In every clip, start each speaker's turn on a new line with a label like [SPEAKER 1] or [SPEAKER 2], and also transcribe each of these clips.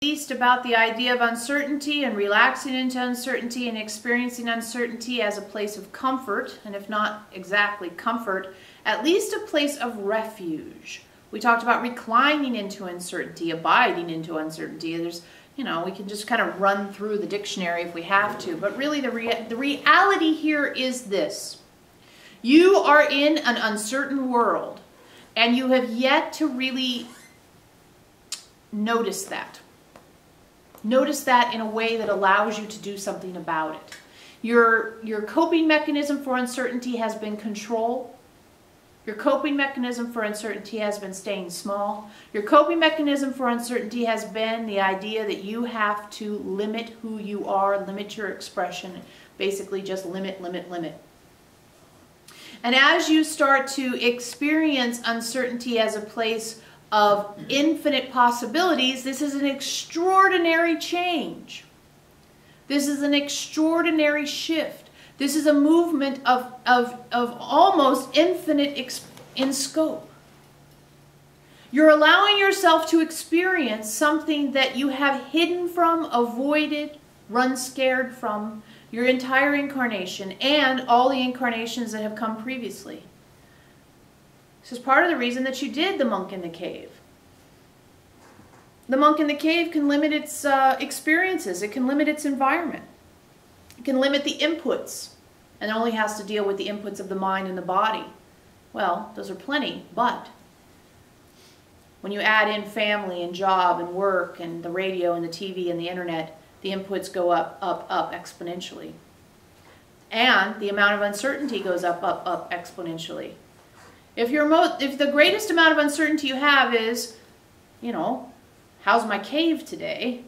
[SPEAKER 1] Least about the idea of uncertainty and relaxing into uncertainty and experiencing uncertainty as a place of comfort, and if not exactly comfort, at least a place of refuge. We talked about reclining into uncertainty, abiding into uncertainty. There's, you know, we can just kind of run through the dictionary if we have to, but really the reality here is this. You are in an uncertain world, and you have yet to really notice that. Notice that in a way that allows you to do something about it. Your coping mechanism for uncertainty has been control. Your coping mechanism for uncertainty has been staying small. Your coping mechanism for uncertainty has been the idea that you have to limit who you are, limit your expression, basically just limit, limit, limit. And as you start to experience uncertainty as a place of infinite possibilities, this is an extraordinary change. This is an extraordinary shift. This is a movement of almost infinite in scope. You're allowing yourself to experience something that you have hidden from, avoided, run scared from your entire incarnation and all the incarnations that have come previously. This is part of the reason that you did the monk in the cave. The monk in the cave can limit its experiences. It can limit its environment. It can limit the inputs, and only has to deal with the inputs of the mind and the body. Well, those are plenty, but when you add in family and job and work and the radio and the TV and the internet, the inputs go up, up, up exponentially. And the amount of uncertainty goes up, up, up exponentially. If the greatest amount of uncertainty you have is, you know, how's my cave today?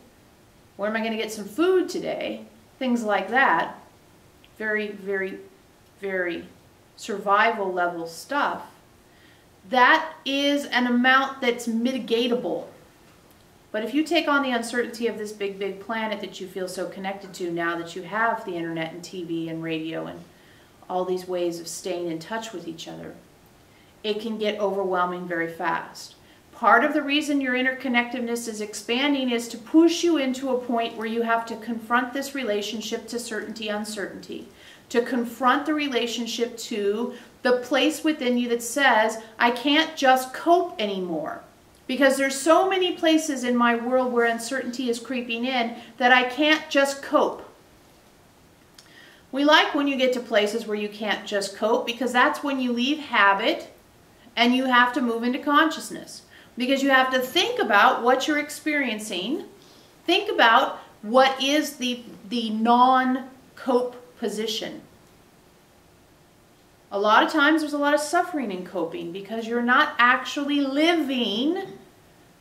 [SPEAKER 1] Where am I going to get some food today? Things like that. Very, very, very survival level stuff. That is an amount that's mitigatable. But if you take on the uncertainty of this big, big planet that you feel so connected to now that you have the internet and TV and radio and all these ways of staying in touch with each other, it can get overwhelming very fast. Part of the reason your interconnectedness is expanding is to push you into a point where you have to confront this relationship to certainty, uncertainty, to confront the relationship to the place within you that says, I can't just cope anymore. Because there's so many places in my world where uncertainty is creeping in that I can't just cope. We like when you get to places where you can't just cope, because that's when you leave habit and you have to move into consciousness. Because you have to think about what you're experiencing. Think about what is the non-cope position. A lot of times there's a lot of suffering in coping because you're not actually living,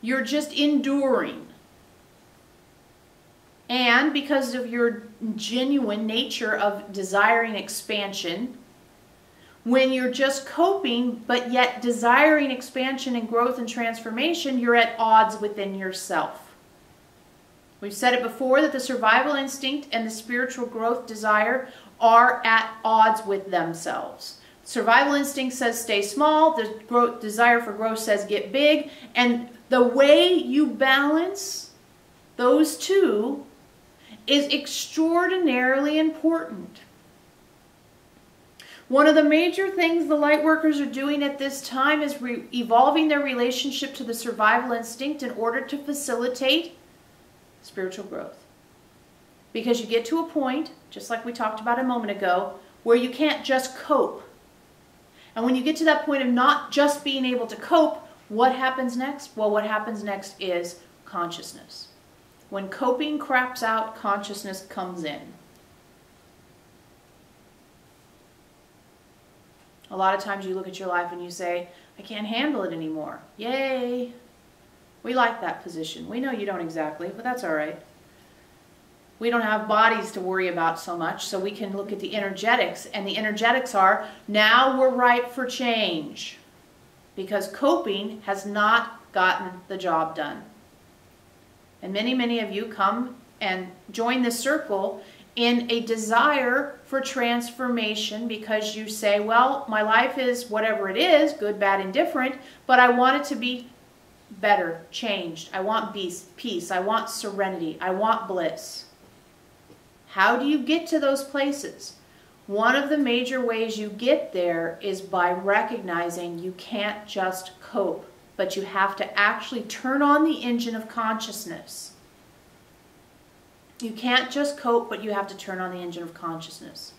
[SPEAKER 1] you're just enduring. And because of your genuine nature of desiring expansion, when you're just coping but yet desiring expansion and growth and transformation, you're at odds within yourself. We've said it before that the survival instinct and the spiritual growth desire are at odds with themselves. Survival instinct says stay small, the desire for growth says get big, and the way you balance those two is extraordinarily important. One of the major things the light workers are doing at this time is evolving their relationship to the survival instinct in order to facilitate spiritual growth. Because you get to a point, just like we talked about a moment ago, where you can't just cope. And when you get to that point of not just being able to cope, what happens next? Well, what happens next is consciousness. When coping craps out, consciousness comes in. A lot of times you look at your life and you say, I can't handle it anymore. Yay! We like that position. We know you don't exactly, but that's all right. We don't have bodies to worry about so much, so we can look at the energetics, and the energetics are, now we're ripe for change. Because coping has not gotten the job done. And many, many of you come and join this circle in a desire for transformation because you say, well, my life is whatever it is, good, bad, indifferent, but I want it to be better, changed. I want peace. I want serenity. I want bliss. How do you get to those places? One of the major ways you get there is by recognizing you can't just cope, but you have to actually turn on the engine of consciousness. You can't just cope, but you have to turn on the engine of consciousness.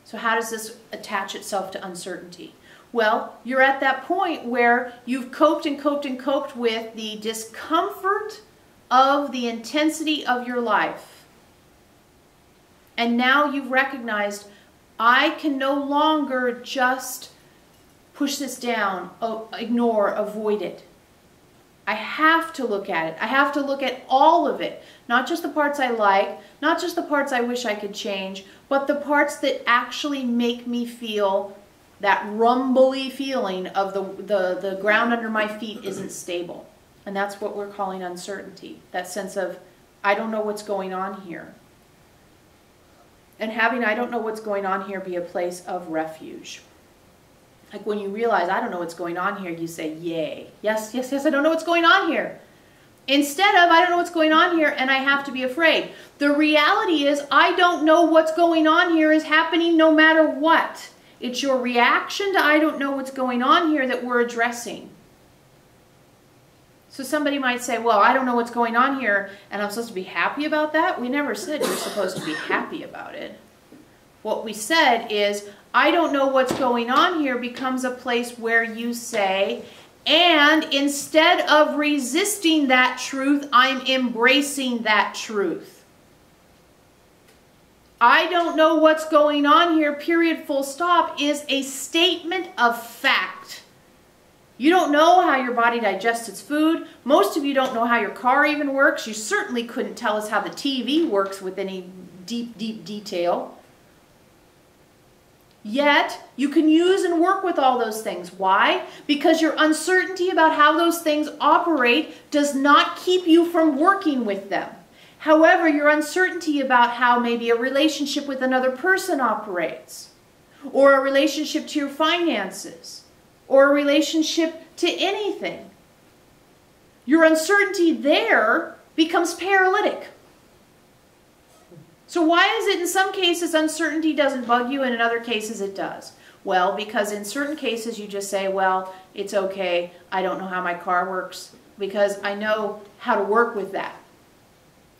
[SPEAKER 1] So how does this attach itself to uncertainty? Well, you're at that point where you've coped and coped and coped with the discomfort of the intensity of your life. And now you've recognized, I can no longer just push this down, ignore, avoid it. I have to look at it. I have to look at all of it. Not just the parts I like, not just the parts I wish I could change, but the parts that actually make me feel that rumbly feeling of the ground under my feet isn't stable. And that's what we're calling uncertainty. That sense of, I don't know what's going on here. And having I don't know what's going on here be a place of refuge. Like when you realize I don't know what's going on here, you say, yay. Yes, yes, yes, I don't know what's going on here. Instead of, I don't know what's going on here and I have to be afraid. The reality is, I don't know what's going on here is happening no matter what. It's your reaction to I don't know what's going on here that we're addressing. So somebody might say, well, I don't know what's going on here and I'm supposed to be happy about that. We never said you're supposed to be happy about it. What we said is, I don't know what's going on here becomes a place where you say, and instead of resisting that truth, I'm embracing that truth. I don't know what's going on here, period, full stop, is a statement of fact. You don't know how your body digests its food. Most of you don't know how your car even works. You certainly couldn't tell us how the TV works with any deep, deep detail. Yet, you can use and work with all those things. Why? Because your uncertainty about how those things operate does not keep you from working with them. However, your uncertainty about how maybe a relationship with another person operates, or a relationship to your finances, or a relationship to anything, your uncertainty there becomes paralytic. So why is it in some cases uncertainty doesn't bug you and in other cases it does? Well, because in certain cases you just say, well, it's okay, I don't know how my car works because I know how to work with that.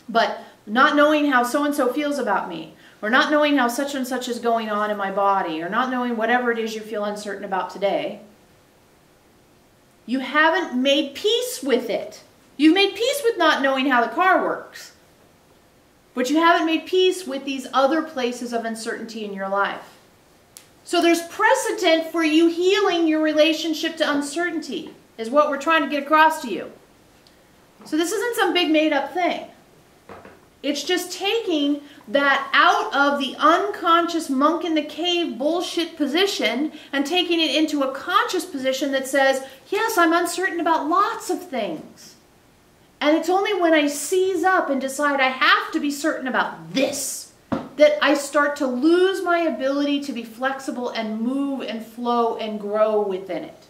[SPEAKER 1] But not knowing how so-and-so feels about me, or not knowing how such and such is going on in my body, or not knowing whatever it is you feel uncertain about today, you haven't made peace with it. You've made peace with not knowing how the car works. But you haven't made peace with these other places of uncertainty in your life. So there's precedent for you healing your relationship to uncertainty, is what we're trying to get across to you. So this isn't some big made-up thing. It's just taking that out of the unconscious monk in the cave bullshit position and taking it into a conscious position that says, yes, I'm uncertain about lots of things. And it's only when I seize up and decide I have to be certain about this that I start to lose my ability to be flexible and move and flow and grow within it.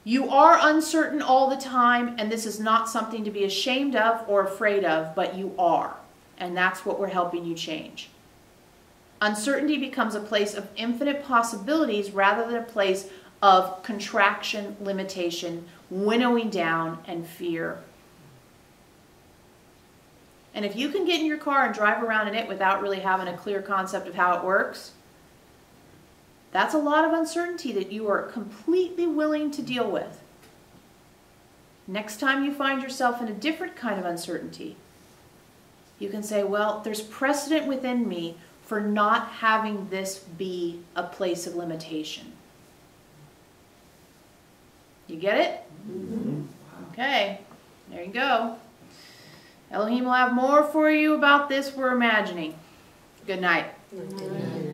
[SPEAKER 1] You are uncertain all the time, and this is not something to be ashamed of or afraid of, but you are. And that's what we're helping you change. Uncertainty becomes a place of infinite possibilities rather than a place of contraction, limitation, winnowing down, and fear. And if you can get in your car and drive around in it without really having a clear concept of how it works, that's a lot of uncertainty that you are completely willing to deal with. Next time you find yourself in a different kind of uncertainty, you can say, well, there's precedent within me for not having this be a place of limitation. You get it? Mm-hmm. Okay, there you go. Elohim will have more for you about this we're imagining. Good night.
[SPEAKER 2] Good night.